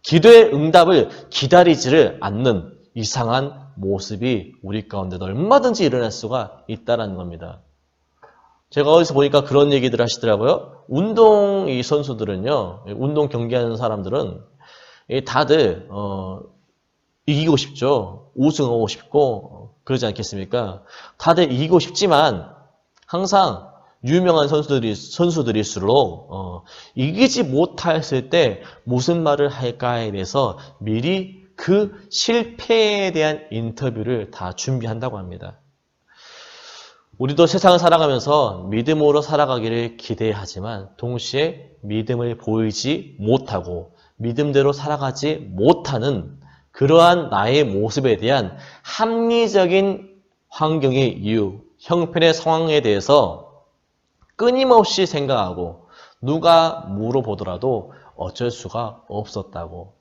기도의 응답을 기다리지를 않는 이상한 모습이 우리 가운데도 얼마든지 일어날 수가 있다는 겁니다. 제가 어디서 보니까 그런 얘기들 하시더라고요. 운동 이 선수들은요, 운동 경기하는 사람들은 다들 이기고 싶죠. 우승하고 싶고 그러지 않겠습니까? 다들 이기고 싶지만 항상 유명한 선수들일수록 이기지 못했을 때 무슨 말을 할까에 대해서 미리 그 실패에 대한 인터뷰를 다 준비한다고 합니다. 우리도 세상을 살아가면서 믿음으로 살아가기를 기대하지만 동시에 믿음을 보이지 못하고 믿음대로 살아가지 못하는 그러한 나의 모습에 대한 합리적인 환경의 이유, 형편의 상황에 대해서 끊임없이 생각하고 누가 물어보더라도 어쩔 수가 없었다고,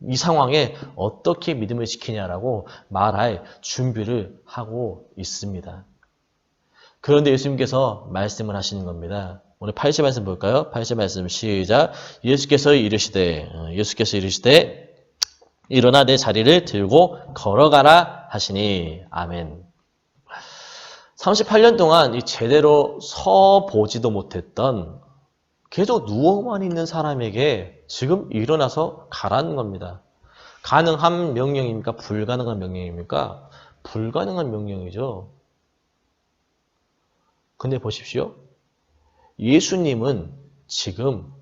이 상황에 어떻게 믿음을 지키냐라고 말할 준비를 하고 있습니다. 그런데 예수님께서 말씀을 하시는 겁니다. 오늘 80 말씀 볼까요? 80 말씀 시작. 예수께서 이르시되 일어나 내 자리를 들고 걸어가라 하시니. 아멘. 38년 동안 제대로 서 보지도 못했던, 계속 누워만 있는 사람에게 지금 일어나서 가라는 겁니다. 가능한 명령입니까? 불가능한 명령입니까? 불가능한 명령이죠. 근데 보십시오. 예수님은 지금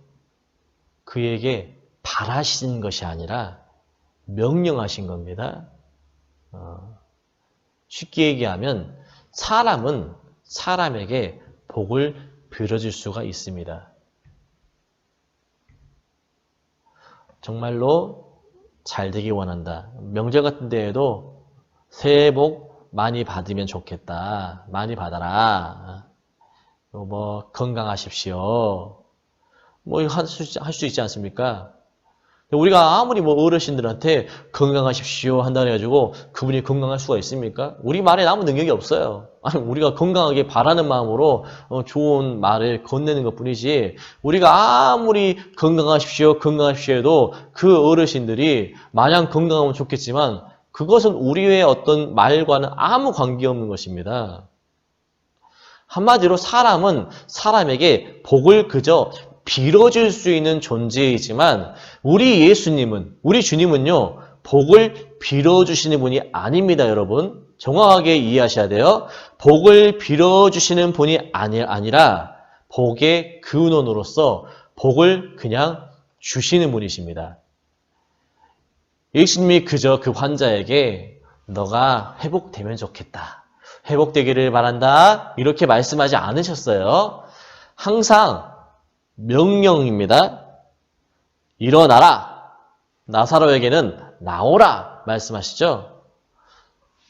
그에게 바라시는 것이 아니라 명령하신 겁니다. 쉽게 얘기하면 사람은 사람에게 복을 빌어줄 수가 있습니다. 정말로 잘 되기 원한다. 명절 같은 데에도 새해 복 많이 받으면 좋겠다. 많이 받아라. 건강하십시오. 할 수 있지 않습니까? 우리가 아무리 어르신들한테 건강하십시오 한다 해가지고 그분이 건강할 수가 있습니까? 우리 말에 아무 능력이 없어요. 우리가 건강하게 바라는 마음으로 좋은 말을 건네는 것 뿐이지, 우리가 아무리 건강하십시오 해도 그 어르신들이 마냥 건강하면 좋겠지만 그것은 우리의 어떤 말과는 아무 관계없는 것입니다. 한마디로 사람은 사람에게 복을 그저 빌어줄 수 있는 존재이지만 우리 주님은요, 복을 빌어주시는 분이 아닙니다, 여러분. 정확하게 이해하셔야 돼요. 복을 빌어주시는 분이 아니라 복의 근원으로서 복을 그냥 주시는 분이십니다. 예수님이 그저 그 환자에게 너가 회복되면 좋겠다, 회복되기를 바란다, 이렇게 말씀하지 않으셨어요. 항상 명령입니다. 일어나라. 나사로에게는 나오라 말씀하시죠.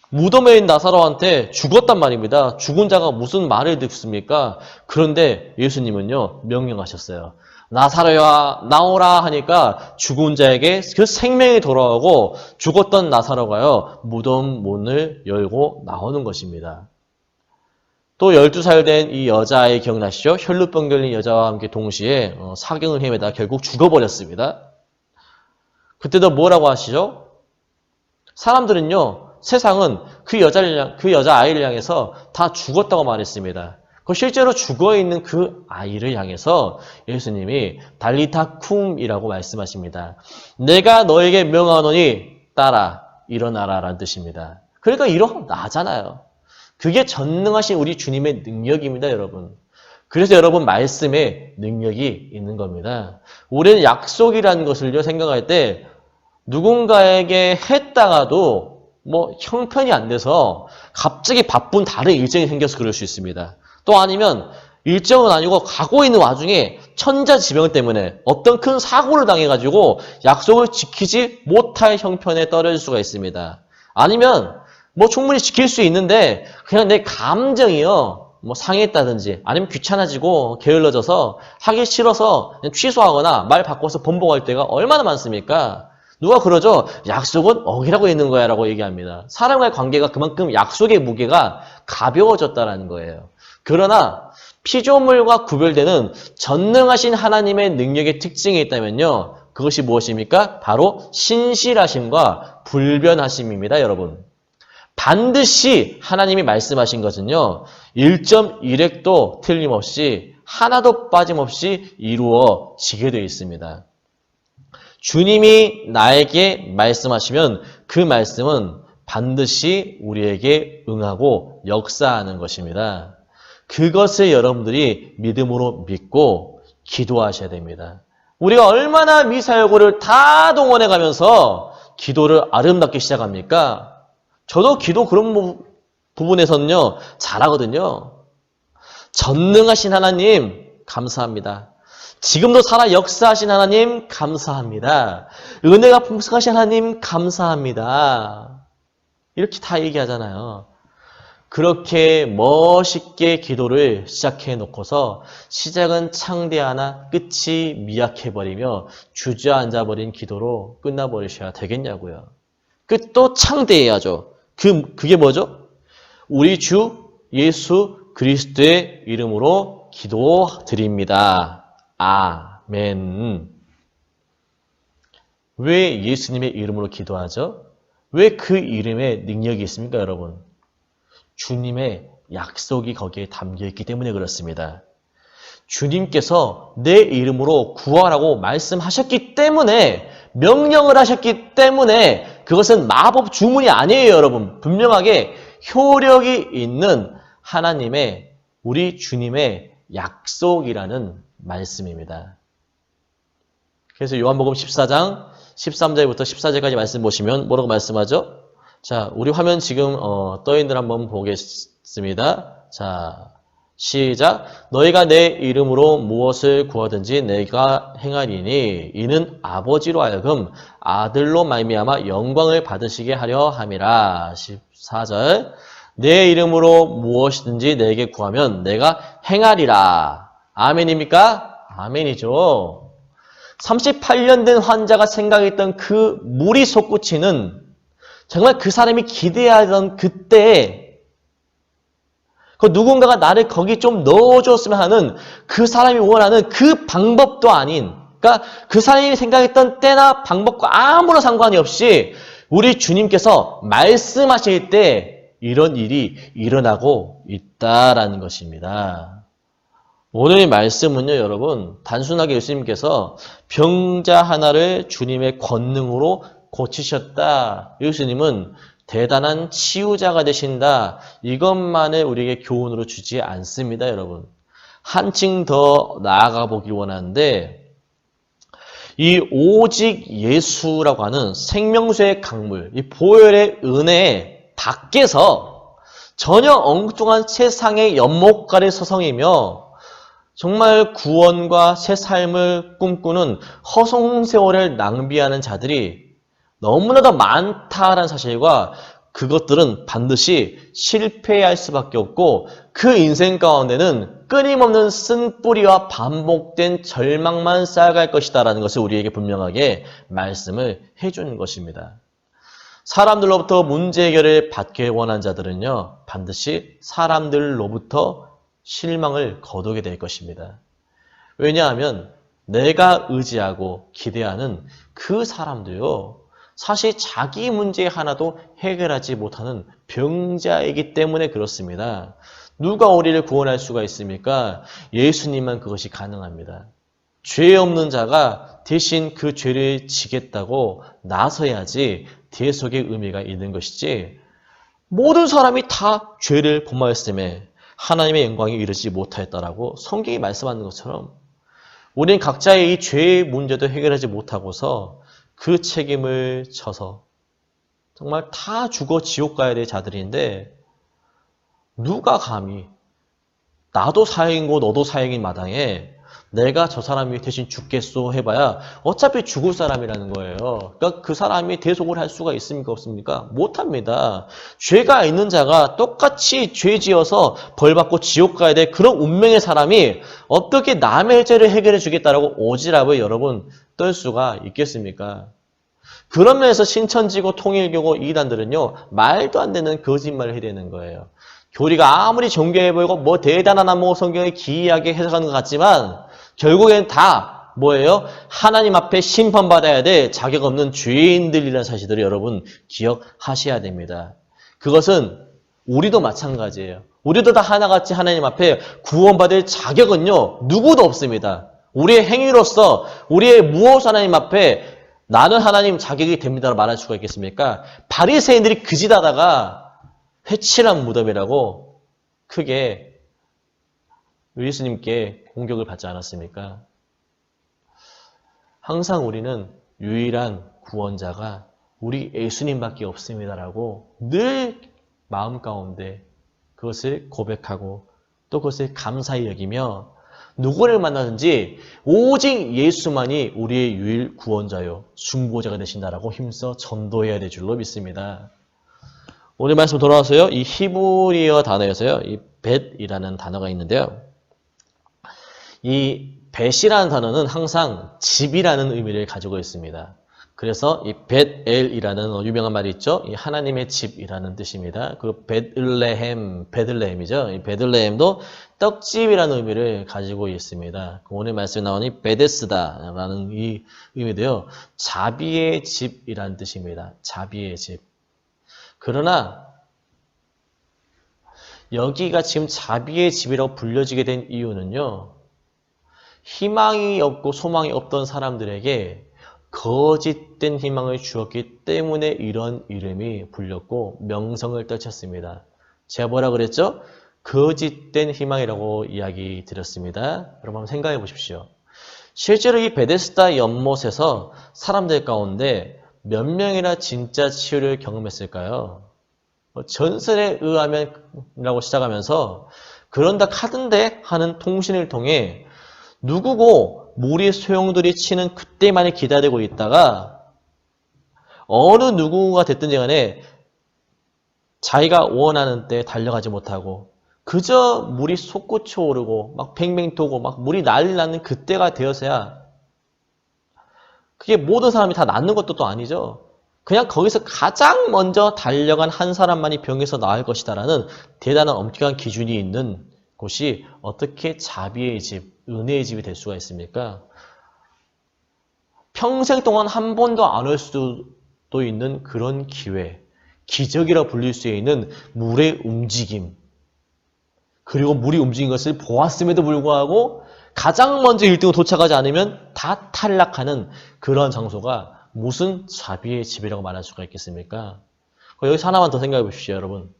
무덤에 있는 나사로한테 죽었단 말입니다. 죽은 자가 무슨 말을 듣습니까? 그런데 예수님은요, 명령하셨어요. 나사로야 나오라 하니까 죽은 자에게 그 생명이 돌아오고 죽었던 나사로가요, 무덤 문을 열고 나오는 것입니다. 또 12살 된 이 여자아이 기억나시죠? 혈루병 걸린 여자와 함께 동시에 사경을 헤매다 결국 죽어버렸습니다. 그때도 뭐라고 하시죠? 사람들은요, 세상은 그 여자아이를 향해서 다 죽었다고 말했습니다. 그 실제로 죽어있는 그 아이를 향해서 예수님이 달리타 쿰이라고 말씀하십니다. 내가 너에게 명하노니 따라 일어나라 라는 뜻입니다. 그러니까 일어나잖아요. 그게 전능하신 우리 주님의 능력입니다, 여러분. 그래서 여러분, 말씀에 능력이 있는 겁니다. 우리는 약속이라는 것을요, 생각할 때 누군가에게 했다가도 형편이 안 돼서 갑자기 바쁜 다른 일정이 생겨서 그럴 수 있습니다. 또 아니면 일정은 아니고 가고 있는 와중에 천자지변 때문에 어떤 큰 사고를 당해가지고 약속을 지키지 못할 형편에 떨어질 수가 있습니다. 아니면 뭐 충분히 지킬 수 있는데 그냥 내 감정이요. 뭐 상했다든지 아니면 귀찮아지고 게을러져서 하기 싫어서 그냥 취소하거나 말 바꿔서 번복할 때가 얼마나 많습니까? 누가 그러죠? 약속은 어기라고 있는 거야 라고 얘기합니다. 사람과의 관계가 그만큼 약속의 무게가 가벼워졌다는 거예요. 그러나 피조물과 구별되는 전능하신 하나님의 능력의 특징이 있다면요. 그것이 무엇입니까? 바로 신실하심과 불변하심입니다, 여러분. 반드시 하나님이 말씀하신 것은요. 1.1획도 틀림없이 하나도 빠짐없이 이루어지게 되어 있습니다. 주님이 나에게 말씀하시면 그 말씀은 반드시 우리에게 응하고 역사하는 것입니다. 그것을 여러분들이 믿음으로 믿고 기도하셔야 됩니다. 우리가 얼마나 미사여구를 다 동원해 가면서 기도를 아름답게 시작합니까? 저도 기도 그런 부분에서는요, 잘하거든요. 전능하신 하나님, 감사합니다. 지금도 살아 역사하신 하나님, 감사합니다. 은혜가 풍성하신 하나님, 감사합니다. 이렇게 다 얘기하잖아요. 그렇게 멋있게 기도를 시작해 놓고서 시작은 창대하나 끝이 미약해버리며 주저앉아버린 기도로 끝나버리셔야 되겠냐고요. 끝도 창대해야죠. 그게 뭐죠? 우리 주 예수 그리스도의 이름으로 기도드립니다. 아멘. 왜 예수님의 이름으로 기도하죠? 왜 그 이름에 능력이 있습니까, 여러분? 주님의 약속이 거기에 담겨있기 때문에 그렇습니다. 주님께서 내 이름으로 구하라고 말씀하셨기 때문에, 명령을 하셨기 때문에 그것은 마법 주문이 아니에요, 여러분. 분명하게 효력이 있는 하나님의, 우리 주님의 약속이라는 말씀입니다. 그래서 요한복음 14장 13절부터 14절까지 말씀 보시면 뭐라고 말씀하죠? 자, 우리 화면 지금 떠 있는 한번 보겠습니다. 자, 시작. 너희가 내 이름으로 무엇을 구하든지 내가 행하리니 이는 아버지로 하여금 아들로 말미암아 영광을 받으시게 하려 함이라. 14절. 내 이름으로 무엇이든지 내게 구하면 내가 행하리라. 아멘입니까? 아멘이죠. 38년 된 환자가 생각했던 그 물이 솟구치는 정말 그 사람이 기대하던 그때에 그 누군가가 나를 거기 좀 넣어줬으면 하는 그 사람이 원하는 그 방법도 아닌, 그러니까 그 사람이 생각했던 때나 방법과 아무런 상관이 없이 우리 주님께서 말씀하실 때 이런 일이 일어나고 있다라는 것입니다. 오늘의 말씀은요, 여러분, 단순하게 예수님께서 병자 하나를 주님의 권능으로 고치셨다. 예수님은 대단한 치유자가 되신다. 이것만을 우리에게 교훈으로 주지 않습니다, 여러분. 한층 더 나아가 보기 원하는데 이 오직 예수라고 하는 생명수의 강물, 이 보혈의 은혜 밖에서 전혀 엉뚱한 세상의 연못가를 서성이며 정말 구원과 새 삶을 꿈꾸는 허송세월을 낭비하는 자들이 너무나도 많다라는 사실과 그것들은 반드시 실패할 수밖에 없고 그 인생 가운데는 끊임없는 쓴뿌리와 반복된 절망만 쌓아갈 것이다라는 것을 우리에게 분명하게 말씀을 해주는 것입니다. 사람들로부터 문제 해결을 받기 원한 자들은요, 반드시 사람들로부터 실망을 거두게 될 것입니다. 왜냐하면 내가 의지하고 기대하는 그 사람도요, 사실 자기 문제 하나도 해결하지 못하는 병자이기 때문에 그렇습니다. 누가 우리를 구원할 수가 있습니까? 예수님만 그것이 가능합니다. 죄 없는 자가 대신 그 죄를 지겠다고 나서야지 대속의 의미가 있는 것이지, 모든 사람이 다 죄를 범하였음에 하나님의 영광에 이르지 못하였다라고 성경이 말씀하는 것처럼 우리는 각자의 이 죄의 문제도 해결하지 못하고서 그 책임을 져서 정말 다 죽어 지옥 가야 될 자들인데, 누가 감히 나도 사형이고 너도 사형인 마당에 내가 저 사람이 대신 죽겠소 해봐야 어차피 죽을 사람이라는 거예요. 그러니까 그 사람이 대속을 할 수가 있습니까? 없습니까? 못합니다. 죄가 있는 자가 똑같이 죄 지어서 벌 받고 지옥 가야 될 그런 운명의 사람이 어떻게 남의 죄를 해결해 주겠다라고 오지랖을 여러분 떨 수가 있겠습니까? 그런 면에서 신천지고 통일교고 이단들은요, 말도 안 되는 거짓말을 해야 되는 거예요. 교리가 아무리 정교해 보이고 뭐 대단한 안목 성경을 기이하게 해석하는 것 같지만 결국엔 다 뭐예요? 하나님 앞에 심판받아야 될 자격 없는 죄인들이라는 사실들을 여러분 기억하셔야 됩니다. 그것은 우리도 마찬가지예요. 우리도 다 하나같이 하나님 앞에 구원받을 자격은요, 누구도 없습니다. 우리의 행위로서 우리의 무엇 하나님 앞에 나는 하나님 자격이 됩니다라고 말할 수가 있겠습니까? 바리새인들이 그짓하다가 회칠한 무덤이라고 크게 예수님께 공격을 받지 않았습니까? 항상 우리는 유일한 구원자가 우리 예수님밖에 없습니다라고 늘 마음 가운데 그것을 고백하고 또 그것을 감사히 여기며 누구를 만나든지 오직 예수만이 우리의 유일 구원자요 중보자가 되신다라고 힘써 전도해야 될 줄로 믿습니다. 오늘 말씀 돌아와서요. 이 히브리어 단어에서요. 이 벳이라는 단어가 있는데요. 이 벳이라는 단어는 항상 집이라는 의미를 가지고 있습니다. 그래서 이 벳엘이라는 유명한 말이 있죠. 이 하나님의 집이라는 뜻입니다. 그 베들레헴이죠. 이 베들레헴도 떡집이라는 의미를 가지고 있습니다. 오늘 말씀에 나오는 베데스다라는 이 의미도요. 자비의 집이라는 뜻입니다. 자비의 집. 그러나 여기가 지금 자비의 집이라고 불려지게 된 이유는요. 희망이 없고 소망이 없던 사람들에게 거짓된 희망을 주었기 때문에 이런 이름이 불렸고 명성을 떨쳤습니다. 제가 뭐라 그랬죠? 거짓된 희망이라고 이야기 드렸습니다. 여러분 한번 생각해 보십시오. 실제로 이 베데스다 연못에서 사람들 가운데 몇 명이나 진짜 치유를 경험했을까요? 전설에 의하면이라고 시작하면서 그런다 카던데 하는 통신을 통해 누구고 무리 소용돌이 치는 그때만이 기다리고 있다가 어느 누구가 됐든지 간에 자기가 원하는 때 달려가지 못하고 그저 물이 솟구쳐 오르고 막 뱅뱅 도고 막 물이 난리 나는 그때가 되어서야 그게 모든 사람이 다 낫는 것도 또 아니죠. 그냥 거기서 가장 먼저 달려간 한 사람만이 병에서 나을 것이다라는 대단한 엄격한 기준이 있는 곳이 어떻게 자비의 집, 은혜의 집이 될 수가 있습니까? 평생 동안 한 번도 안 올 수도 있는 그런 기회, 기적이라 불릴 수 있는 물의 움직임, 그리고 물이 움직인 것을 보았음에도 불구하고 가장 먼저 1등으로 도착하지 않으면 다 탈락하는 그런 장소가 무슨 자비의 집이라고 말할 수가 있겠습니까? 여기서 하나만 더 생각해 보십시오, 여러분.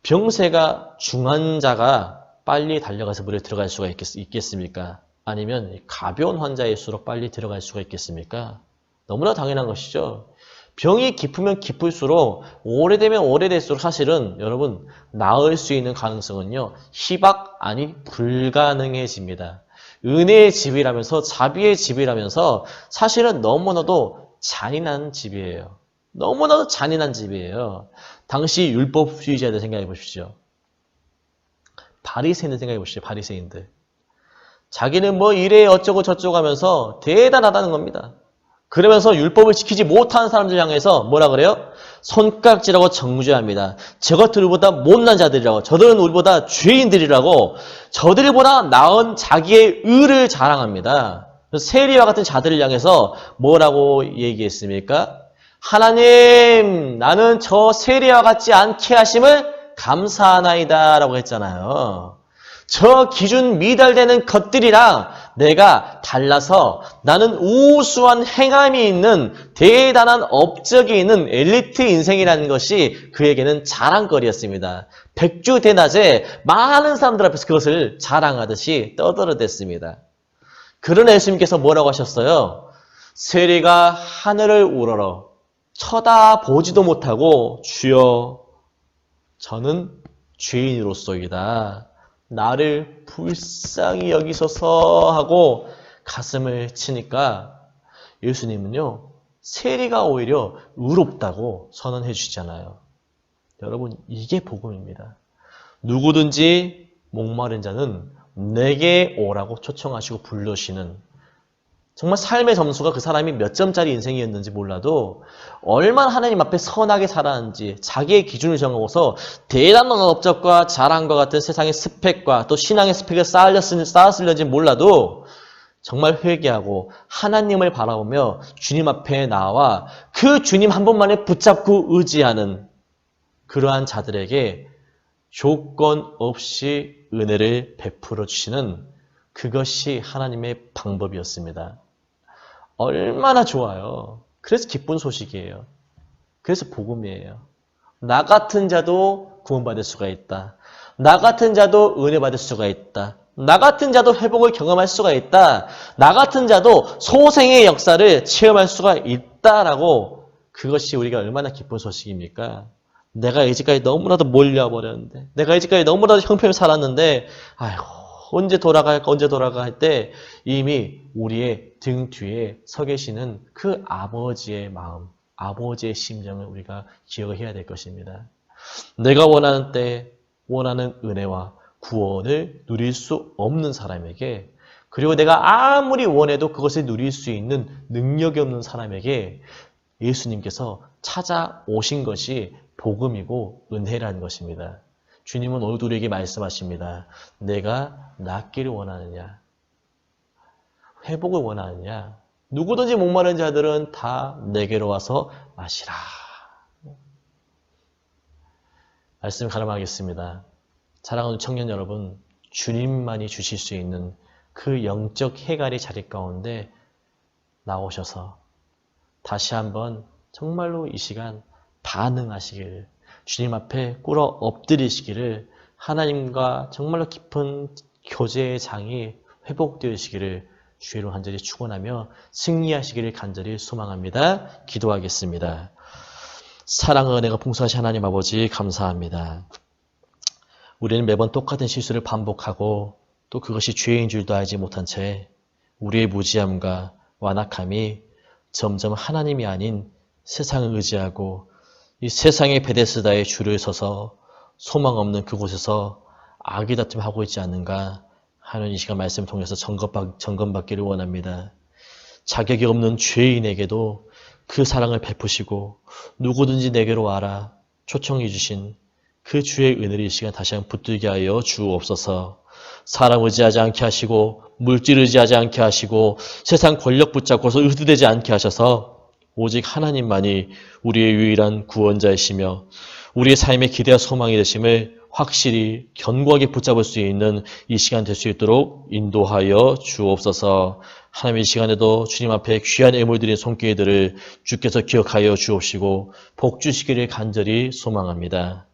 병세가 중한 자가 빨리 달려가서 물에 들어갈 수가 있겠습니까? 아니면 가벼운 환자일수록 빨리 들어갈 수가 있겠습니까? 너무나 당연한 것이죠. 병이 깊으면 깊을수록 오래되면 오래될수록 사실은 여러분 나을 수 있는 가능성은요. 희박 아니 불가능해집니다. 은혜의 집이라면서 자비의 집이라면서 사실은 너무나도 잔인한 집이에요. 너무나도 잔인한 집이에요. 당시 율법주의자들 생각해 보십시오. 바리새인들 생각해 보십시오. 바리새인들. 자기는 뭐 이래 어쩌고 저쩌고 하면서 대단하다는 겁니다. 그러면서 율법을 지키지 못하는 사람들 향해서 뭐라 그래요? 손깍지라고 정죄합니다. 저것들 우리보다 못난 자들이라고, 저들은 우리보다 죄인들이라고, 저들보다 나은 자기의 의를 자랑합니다. 세리와 같은 자들을 향해서 뭐라고 얘기했습니까? 하나님, 나는 저 세리와 같지 않게 하심을 감사하나이다 라고 했잖아요. 저 기준 미달되는 것들이랑 내가 달라서 나는 우수한 행함이 있는 대단한 업적이 있는 엘리트 인생이라는 것이 그에게는 자랑거리였습니다. 백주대낮에 많은 사람들 앞에서 그것을 자랑하듯이 떠들어댔습니다. 그러나 예수님께서 뭐라고 하셨어요? 세리가 하늘을 우러러 쳐다보지도 못하고 주여 저는 죄인으로서이다. 나를 불쌍히 여기소서 하고 가슴을 치니까 예수님은요, 세리가 오히려 의롭다고 선언해 주시잖아요. 여러분, 이게 복음입니다. 누구든지 목마른 자는 내게 오라고 초청하시고 부르시는, 정말 삶의 점수가 그 사람이 몇 점짜리 인생이었는지 몰라도 얼마나 하나님 앞에 선하게 살았는지 자기의 기준을 정하고서 대단한 업적과 자랑과 같은 세상의 스펙과 또 신앙의 스펙을 쌓았을는지 몰라도 정말 회개하고 하나님을 바라보며 주님 앞에 나와 그 주님 한 분만에 붙잡고 의지하는 그러한 자들에게 조건 없이 은혜를 베풀어 주시는, 그것이 하나님의 방법이었습니다. 얼마나 좋아요. 그래서 기쁜 소식이에요. 그래서 복음이에요. 나 같은 자도 구원받을 수가 있다. 나 같은 자도 은혜 받을 수가 있다. 나 같은 자도 회복을 경험할 수가 있다. 나 같은 자도 소생의 역사를 체험할 수가 있다라고, 그것이 우리가 얼마나 기쁜 소식입니까? 내가 이제까지 너무나도 몰려버렸는데, 내가 이제까지 너무나도 형편을 살았는데, 아이고, 언제 돌아가 할 때 이미 우리의 등 뒤에 서 계시는 그 아버지의 마음, 아버지의 심정을 우리가 기억해야 될 것입니다. 내가 원하는 때 원하는 은혜와 구원을 누릴 수 없는 사람에게, 그리고 내가 아무리 원해도 그것을 누릴 수 있는 능력이 없는 사람에게 예수님께서 찾아오신 것이 복음이고 은혜라는 것입니다. 주님은 오늘 우리에게 말씀하십니다. 내가 낫기를 원하느냐? 회복을 원하느냐? 누구든지 목마른 자들은 다 내게로 와서 마시라. 말씀 가름하겠습니다. 사랑하는 청년 여러분, 주님만이 주실 수 있는 그 영적 해갈의 자리 가운데 나오셔서 다시 한번 정말로 이 시간 반응하시기를, 주님 앞에 꿇어 엎드리시기를, 하나님과 정말로 깊은 교제의 장이 회복되시기를 주의로 간절히 축원하며 승리하시기를 간절히 소망합니다. 기도하겠습니다. 사랑과 은혜가 풍성하신 하나님 아버지, 감사합니다. 우리는 매번 똑같은 실수를 반복하고 또 그것이 죄인 줄도 알지 못한 채 우리의 무지함과 완악함이 점점 하나님이 아닌 세상을 의지하고 이 세상의 베데스다에 줄을 서서 소망 없는 그곳에서 아기다툼하고 있지 않는가 하는 이 시간 말씀을 통해서 점검받기를 원합니다. 자격이 없는 죄인에게도 그 사랑을 베푸시고 누구든지 내게로 와라 초청해 주신 그 주의 은혜를 이 시간 다시 한번 붙들게 하여 주옵소서. 사람 의지하지 않게 하시고 물질 의지하지 않게 하시고 세상 권력 붙잡고서 의도되지 않게 하셔서 오직 하나님만이 우리의 유일한 구원자이시며 우리의 삶의 기대와 소망이 되심을 확실히 견고하게 붙잡을 수 있는 이 시간 될 수 있도록 인도하여 주옵소서. 하나님, 이 시간에도 주님 앞에 귀한 예물 드린 손길들을 주께서 기억하여 주옵시고 복 주시기를 간절히 소망합니다.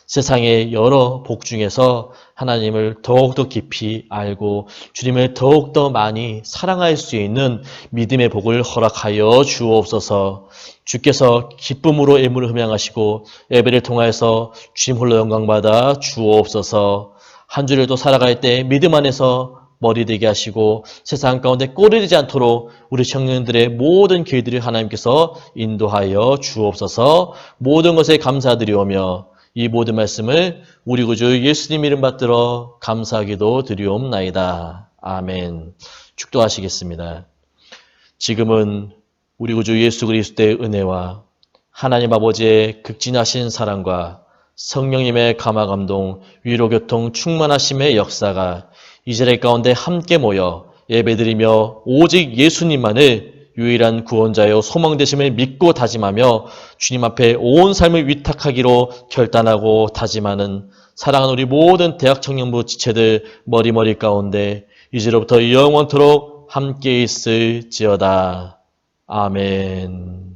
세상의 여러 복 중에서 하나님을 더욱더 깊이 알고 주님을 더욱더 많이 사랑할 수 있는 믿음의 복을 허락하여 주옵소서. 주께서 기쁨으로 예물을 흠양하시고 예배를 통하여서 주님 홀로 영광받아 주옵소서. 한 주를 또 살아갈 때 믿음 안에서 머리 되게 하시고 세상 가운데 꼴이 되지 않도록 우리 청년들의 모든 길들을 하나님께서 인도하여 주옵소서. 모든 것에 감사드리오며 이 모든 말씀을 우리 구주 예수님 이름 받들어 감사하기도 드리옵나이다. 아멘. 축도하시겠습니다. 지금은 우리 구주 예수 그리스도의 은혜와 하나님 아버지의 극진하신 사랑과 성령님의 감화감동, 위로교통, 충만하심의 역사가 이 자리 가운데 함께 모여 예배드리며 오직 예수님만을 유일한 구원자여 소망되심을 믿고 다짐하며 주님 앞에 온 삶을 위탁하기로 결단하고 다짐하는 사랑하는 우리 모든 대학 청년부 지체들 머리 가운데 이제로부터 영원토록 함께 있을지어다. 아멘.